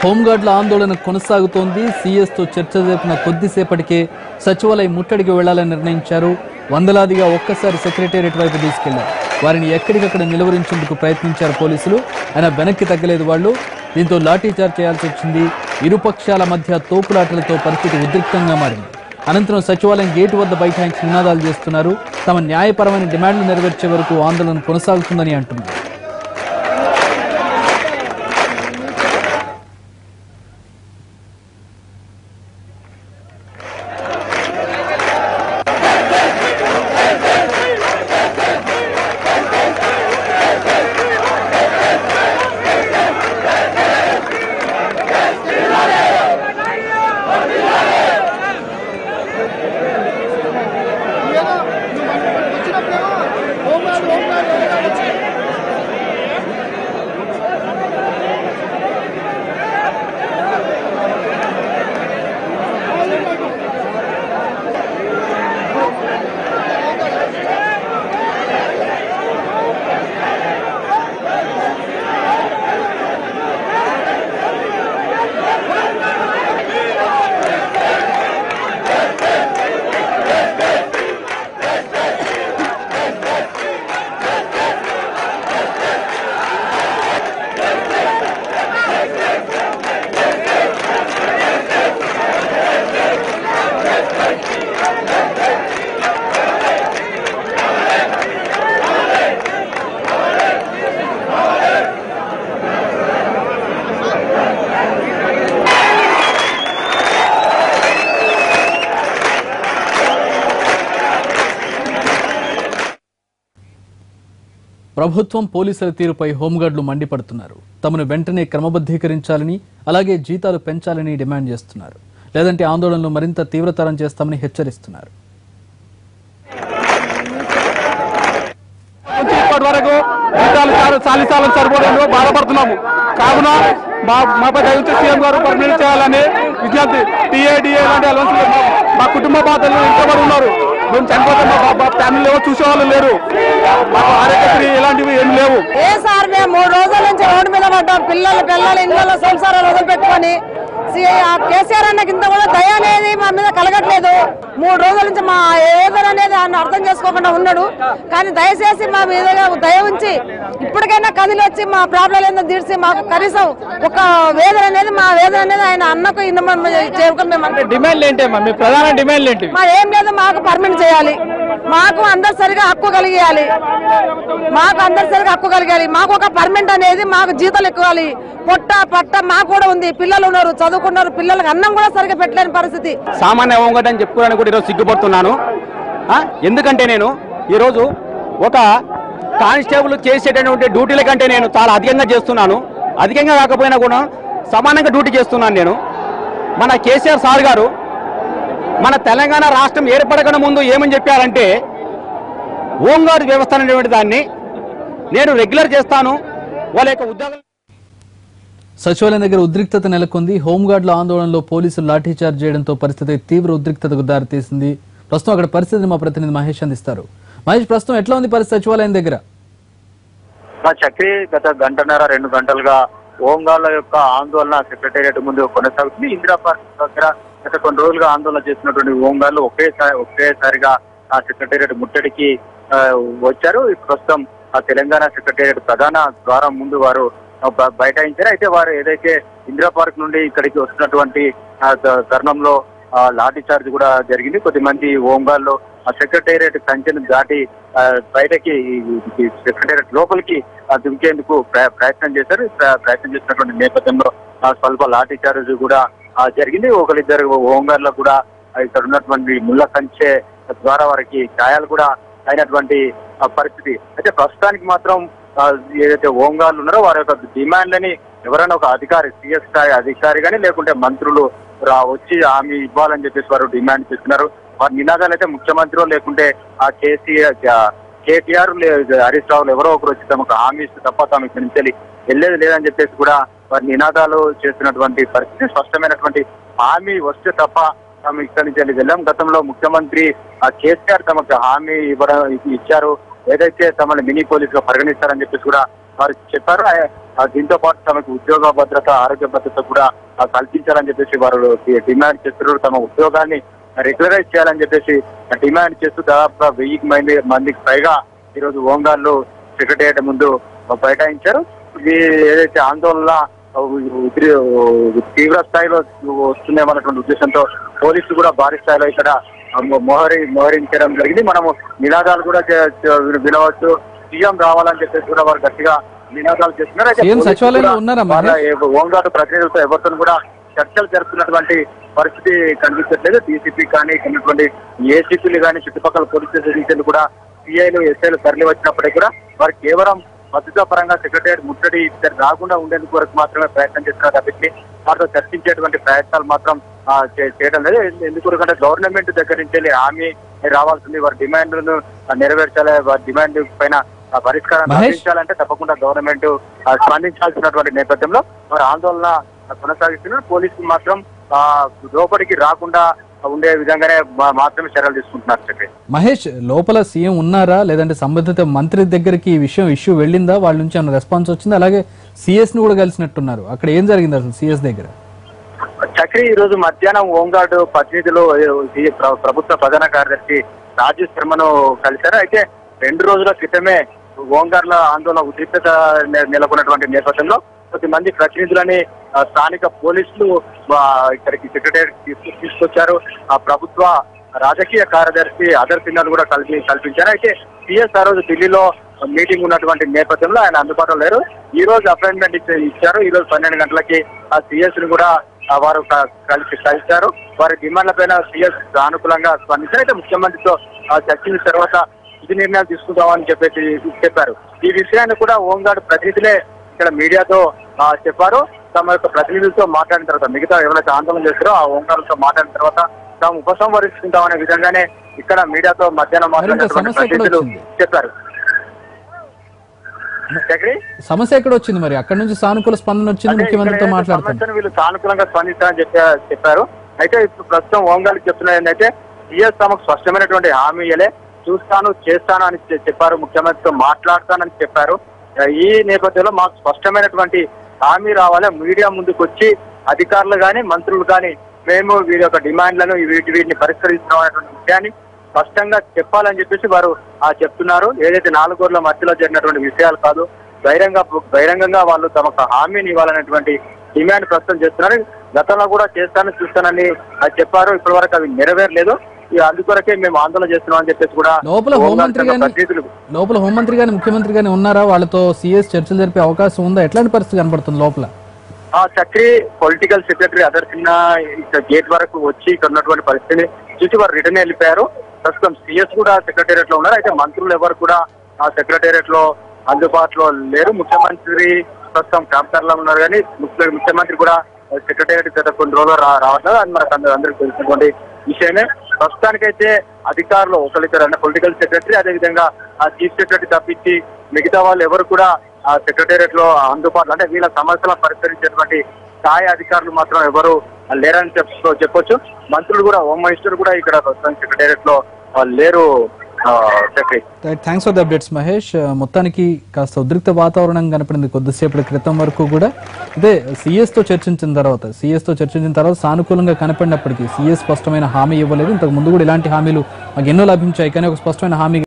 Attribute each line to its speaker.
Speaker 1: హోంగార్డుల ఆందోళన కొనసాగుతోంది. సీఎస్తో చర్చ జరిపిన కొద్దిసేపటికే సచివాలయం ముట్టడికి వెళ్లాలని నిర్ణయించారు. వందలాదిగా ఒక్కసారి సెక్రటేరియట్ వైపు తీసుకెళ్లారు. వారిని ఎక్కడికక్కడ నిలువరించేందుకు ప్రయత్నించారు పోలీసులు. అయినా వెనక్కి తగ్గలేదు వాళ్లు. దీంతో లాఠీచార్జ్ చేయాల్సి వచ్చింది. ఇరుపక్షాల మధ్య తోపులాటలతో పరిస్థితి ఉద్రిక్తంగా మారింది. అనంతరం సచివాలయం గేటు వద్ద బైఠాయించి నినాదాలు చేస్తున్నారు. తమ న్యాయపరమైన డిమాండ్లు నెరవేర్చే వరకు ఆందోళన కొనసాగుతుందని అంటున్నారు. ప్రభుత్వం పోలీసుల తీరుపై హోంగార్డులు మండిపడుతున్నారు. తమను వెంటనే క్రమబద్ధీకరించాలని, అలాగే జీతాలు పెంచాలని డిమాండ్ చేస్తున్నారు. లేదంటే ఆందోళనలు మరింత తీవ్రతరం చేస్తామని హెచ్చరిస్తున్నారు.
Speaker 2: ఇప్పటి వరకు సాలిసాలను సరిపోవడంలో బాధపడుతున్నాము. కావున మాపై దయచేసి సీఎం గారు పర్మిట్ చేయాలని విజ్ఞప్తి. టీఏడిఏ లాంటి అలవెన్స్ మా కుటుంబ బాధలు ఇంతవరకు ఉన్నారు. మేము చనిపోతే మా ఫ్యామిలీ ఎవరు చూసేవాళ్ళు లేరు. మాకు ఆరోగ్యశ్రీ ఇలాంటివి ఏమి లేవు.
Speaker 3: సార్ మేము 3 రోజుల నుంచి రోడ్డు మీద పడ్డాం. పిల్లలు ఇళ్ళలో సంసారాలు వదిలిపెట్టుకొని కేసీఆర్ అన్నకి ఇంత కూడా దయ అనేది మా మీద కలగట్లేదు. 3 రోజుల నుంచి మా ఏదైనా అనేది ఆయన అర్థం చేసుకోకుండా ఉన్నాడు. కానీ దయచేసి మా మీద దయ ఉంచి ఇప్పటికైనా కదిలి వచ్చి మా ప్రాబ్లం ఏందో తీర్చి మాకు కనీసం ఒక వేదన అనేది మా వేదన అనేది ఆయన అన్నకు చేసుకుని
Speaker 2: డిమాండ్ ఏంటి? మీ ప్రధాన డిమాండ్ ఏంటి?
Speaker 3: మా ఏం లేదు, మాకు పర్మిట్ చేయాలి. మాకు అందరు సరిగా హక్కు కలిగేయాలి. మాకు ఒక పర్మిట్ అనేది మాకు జీతాలు ఎక్కువాలి. పట్ట మాకు కూడా ఉంది. పిల్లలు ఉన్నారు, చదువుకున్నారు. పిల్లలకు అన్నం కూడా సరిగా పెట్టలేని పరిస్థితి.
Speaker 2: సామాన్య హోంగార్డ్ అని చెప్పుకోవడానికి కూడా ఈరోజు సిగ్గుపడుతున్నాను. ఎందుకంటే నేను ఈరోజు ఒక కానిస్టేబుల్ చేసేటటువంటి డ్యూటీల కంటే నేను చాలా అధికంగా చేస్తున్నాను. అధికంగా కాకపోయినా కూడా సమానంగా డ్యూటీ చేస్తున్నాను నేను. మన కేసీఆర్ సార్ గారు మన తెలంగాణ రాష్ట్రం ఏర్పడకన ముందు ఏమని చెప్పారంటే హోంగార్డ్ వ్యవస్థ అనేటువంటి దాన్ని నేను రెగ్యులర్ చేస్తాను. వాళ్ళ యొక్క ఉద్యోగాలు.
Speaker 1: సచివాలయం దగ్గర ఉద్రిక్తత నెలకొంది. హోంగార్డుల ఆందోళనలో పోలీసులు లాఠీచార్జ్ చేయడంతో పరిస్థితి తీవ్ర ఉద్రిక్తతకు దారితీసింది. ప్రస్తుతం అక్కడ పరిస్థితిని మా ప్రతినిధి మహేష్ అందిస్తారు. మహేష్, ప్రస్తుతం ఎట్లా ఉంది పరిస్థితి సచివాలయం దగ్గర?
Speaker 4: చక్రి గత 1.5-2 గంటలుగా హోంగార్డుల యొక్క ఆందోళన సెక్రటేరియట్ ముందు కొనసాగుతుంది. ఇందిరా పార్క్ దగ్గర గత కొన్ని రోజులుగా ఆందోళన చేసినటువంటి హోంగార్డులు ఒకేసారిగా ఆ సెక్రటేరియట్ ముట్టడికి వచ్చారు. ప్రస్తుతం ఆ తెలంగాణ సెక్రటేరియట్ ప్రధాన ద్వారం ముందు వారు బైఠాయించారు. అయితే వారు ఏదైతే ఇందిరా పార్క్ నుండి ఇక్కడికి వస్తున్నటువంటి తరుణంలో లాఠీ చార్జ్ కూడా జరిగింది. కొద్దిమంది హోంగార్డులు ఆ సెక్రటేరియట్ కంచెను దాటి బయటకి సెక్రటేరియట్ లోపలికి దుంకేందుకు ప్రయత్నం చేశారు. ప్రయత్నం చేసినటువంటి నేపథ్యంలో స్వల్ప లాఠీ చార్జ్ కూడా జరిగింది. ఒకరిద్దరు హోంగార్డులకు కూడా ఇక్కడ ఉన్నటువంటి ముళ్ళ కంచె ద్వారా వారికి గాయాలు కూడా అయినటువంటి పరిస్థితి. అయితే ప్రస్తుతానికి మాత్రం ఏదైతే హోంగార్డులు ఉన్నారో వారి యొక్క డిమాండ్లని ఎవరైనా ఒక అధికారి, సిఎస్ స్థాయి అధికారి కానీ లేకుంటే మంత్రులు వచ్చి హామీ ఇవ్వాలని చెప్పేసి వారు డిమాండ్ చేస్తున్నారు. వారి నినాదాలు అయితే ముఖ్యమంత్రి లేకుంటే ఆ కేటీఆర్ హరీష్ రావులు ఎవరో ఒకరు వచ్చి తమకు హామీ ఇస్తే తప్ప తాము ఇక్కడి నుంచి వెళ్ళేది లేదని చెప్పేసి కూడా వారి నినాదాలు చేస్తున్నటువంటి పరిస్థితి. స్పష్టమైనటువంటి హామీ వస్తే తప్ప తాము ఇక్కడి నుంచి వెళ్ళాం. గతంలో ముఖ్యమంత్రి కేసీఆర్ తమకు హామీ ఇచ్చారు. ఏదైతే తమని మినీ పోలీస్ గా పరిగణిస్తారని చెప్పేసి కూడా వారు చెప్పారు. దీంతో పాటు తమకు ఉద్యోగ భద్రత, ఆరోగ్య భద్రత కూడా కల్పించాలని చెప్పేసి వారు డిమాండ్ చేస్తున్నారు. తమ ఉద్యోగాన్ని రెగ్యులరైజ్ చేయాలని చెప్పేసి డిమాండ్ చేస్తూ దాదాపుగా 1000 మందికి పైగా ఈరోజు ఓంగార్లు సెక్రటేరియట్ ముందు బైఠాయించారు. ఇది ఏదైతే ఆందోళన తీవ్ర స్థాయిలో వస్తుందేమన్నటువంటి ఉద్దేశంతో పోలీసులు కూడా భారీ స్థాయిలో ఇక్కడ మోహరించడం జరిగింది. మనము నినాదాలు కూడా వినవచ్చు. సీఎం రావాలని చెప్పేసి కూడా వారు గట్టిగా నినాదాలు చేస్తున్నారు. ఓంగాడు ప్రతినిధులతో ఎవరితో కూడా చర్చలు జరుపుతున్నటువంటి పరిస్థితి కనిపించట్లేదు. డీసీపీ కానీ ఉన్నటువంటి ఏసీపీలు కానీ చుట్టుపక్కల పోలీస్ స్టేషన్ కూడా సిఐలు, ఎస్ఐలు తరలి వచ్చినప్పటికీ కూడా వారు కేవలం భద్రతా పరంగా సెక్రటేరియట్ ముట్టడి రాకుండా ఉండేందుకు వరకు మాత్రమే ప్రయత్నం చేస్తున్నారు కాబట్టి వారితో చర్చించేటువంటి ప్రయత్నాలు మాత్రం చేయడం లేదు. ఎందుకంటే గవర్నమెంట్ దగ్గర నుంచి హామీ రావాల్సింది. వారి డిమాండ్లను నెరవేర్చాలి. వారి డిమాండ్ పైన పరిష్కారం అందించాలంటే తప్పకుండా గవర్నమెంట్ స్పందించాల్సినటువంటి నేపథ్యంలో వారు ఆందోళన కొనసాగిస్తున్నారు. పోలీసులు మాత్రం లోపలికి రాకుండా ఉండే విధంగానే మాత్రమే చర్యలు తీసుకుంటున్నారు.
Speaker 1: మహేష్, లోపల సీఎం ఉన్నారా లేదంటే సంబంధిత మంత్రి దగ్గరికి ఈ విషయం ఇష్యూ వెళ్ళిందా? వాళ్ళ నుంచి ఏమైనా రెస్పాన్స్ వచ్చిందా? అలాగే సిఎస్ ని కూడా కలిసినట్టున్నారు. అక్కడ ఏం జరిగింది అసలు సిఎస్ దగ్గర?
Speaker 4: చక్రి ఈ రోజు మధ్యాహ్నం హోంగార్డు ప్రతినిధులు ప్రభుత్వ ప్రధాన కార్యదర్శి రాజేష్ శర్మను కలిశారు. అయితే 2 రోజుల క్రితమే హోంగార్ల ఆందోళన ఉద్రిక్తత నెలకొన్నటువంటి నేపథ్యంలో కొద్దిమంది ప్రతినిధులని స్థానిక పోలీసులు ఇక్కడికి సెక్రటేరియట్ తీసుకొచ్చారు. ఆ ప్రభుత్వ రాజకీయ కార్యదర్శి అదర్ సిన్హాను కూడా కల్పించారు. అయితే సిఎస్ ఆ రోజు ఢిల్లీలో మీటింగ్ ఉన్నటువంటి నేపథ్యంలో ఆయన అందుబాటులో లేరు. ఈ రోజు అపాయింట్మెంట్ ఇచ్చారు. ఈ రోజు 12 గంటలకి ఆ సిఎస్ ని కూడా వారు కలిశారు. వారి డిమాండ్ల పైన సిఎస్ సానుకూలంగా స్పందించారు. అయితే ముఖ్యమంత్రితో చర్చించిన తర్వాత ఇది నిర్ణయాలు తీసుకుంటామని చెప్పారు. ఈ విషయాన్ని కూడా హోంగార్డు ప్రతినిధులే ఇక్కడ మీడియాతో చెప్పారు. తమ యొక్క ప్రతినిధులతో మాట్లాడిన తర్వాత మిగతా ఎవరైతే ఆందోళన చేస్తారో ఆ హోంగార్డులతో మాట్లాడిన తర్వాత తాము ఉపసంహరించుకుంటామనే విధంగానే ఇక్కడ మీడియాతో మధ్యాహ్నం మాట్లాడినటువంటి ప్రతినిధులు చెప్పారు.
Speaker 1: సమస్య ఎక్కడ వచ్చింది మరి? అక్కడ నుంచి సానుకూల స్పందన వచ్చింది. ముఖ్యమంత్రితో మాట్లాడుతున్నారు.
Speaker 4: వీళ్ళు సానుకూలంగా స్పందిస్తారని చెప్పారు. అయితే ఇప్పుడు ప్రస్తుతం హోంగార్డు చెప్తున్నది ఏంటంటే సిఎస్ తమకు స్పష్టమైనటువంటి హామీ ఇయ్యలే, చూస్తాను చేస్తాను అని చెప్పారు. ముఖ్యమంత్రితో మాట్లాడతానని చెప్పారు. ఈ నేపథ్యంలో మాకు స్పష్టమైనటువంటి హామీ రావాలి. మీడియా ముందుకు వచ్చి అధికారులు కానీ మంత్రులు కానీ మేము వీరి యొక్క డిమాండ్లను వీటిని పరిష్కరిస్తున్నామనేటువంటి విషయాన్ని స్పష్టంగా చెప్పాలని చెప్పేసి వారు చెప్తున్నారు. ఏదైతే 4 గోడల మధ్యలో జరిగినటువంటి విషయాలు కాదు, బహిరంగంగా వాళ్ళు తమకు హామీని ఇవ్వాలనేటువంటి డిమాండ్ ప్రస్తుతం చేస్తున్నారు. గతంలో కూడా చూస్తానని చెప్పారు. ఇప్పటి వరకు అవి నెరవేరలేదు. అందుకొరకే మేము ఆందోళన చేస్తున్నామని చెప్పేసి కూడా
Speaker 1: లోపల హోంమంత్రి గాని ముఖ్యమంత్రి గాని ఉన్నారా? వాళ్ళతో సిఎస్ చర్చలు జరిపే అవకాశం ఉందా? ఎట్లాంటి పరిస్థితి కనబడుతుంది లోపల?
Speaker 4: Chakri political secretary other Sinha gate వరకు వచ్చి ఇక్కడ ఉన్నటువంటి పరిస్థితిని చూసి వారు రిటర్న్ వెళ్ళిపోయారు. ప్రస్తుతం సిఎస్ కూడా సెక్రటేరియట్ లో ఉన్నారు. అయితే మంత్రులు ఎవరు కూడా ఆ సెక్రటేరియట్ లో అందుబాటులో లేరు. ముఖ్యమంత్రి ప్రస్తుతం క్యాపిటల్ ఉన్నారు కానీ ముఖ్యమంత్రి కూడా సెక్రటేరియట్ గత కొన్ని రోజులు రావట్లేదు. అది మనకు అందరికీ తెలిసినటువంటి విషయమే. ప్రస్తుతానికైతే అధికారులు ఒకరిద్దరు అంటే పొలిటికల్ సెక్రటరీ, అదేవిధంగా ఆ చీఫ్ సెక్రటరీ తప్పించి మిగతా వాళ్ళు ఎవరు కూడా ఆ సెక్రటేరియట్ లో అందుబాటులో అంటే వీళ్ళ సమస్యలను పరిష్కరించేటువంటి స్థాయి అధికారులు మాత్రం ఎవరు లేరని చెప్పొచ్చు. మంత్రులు కూడా, హోమ్ మినిస్టర్ కూడా ఇక్కడ ప్రస్తుతం సెక్రటేరియట్ లో లేరు.
Speaker 1: Thanks for the updates Mahesh. మొత్తానికి కాస్త ఉద్రిక్త వాతావరణం కనపడింది కొద్దిసేపటి క్రితం వరకు కూడా. ఇదే సిఎస్ తో చర్చించిన తర్వాత సానుకూలంగా కనపడినప్పటికీ సిఎస్ స్పష్టమైన హామీ ఇవ్వలేదు. ఇంతకు ముందు కూడా ఇలాంటి హామీలు మాకు ఎన్నో లభించాయి, కానీ ఒక స్పష్టమైన హామీ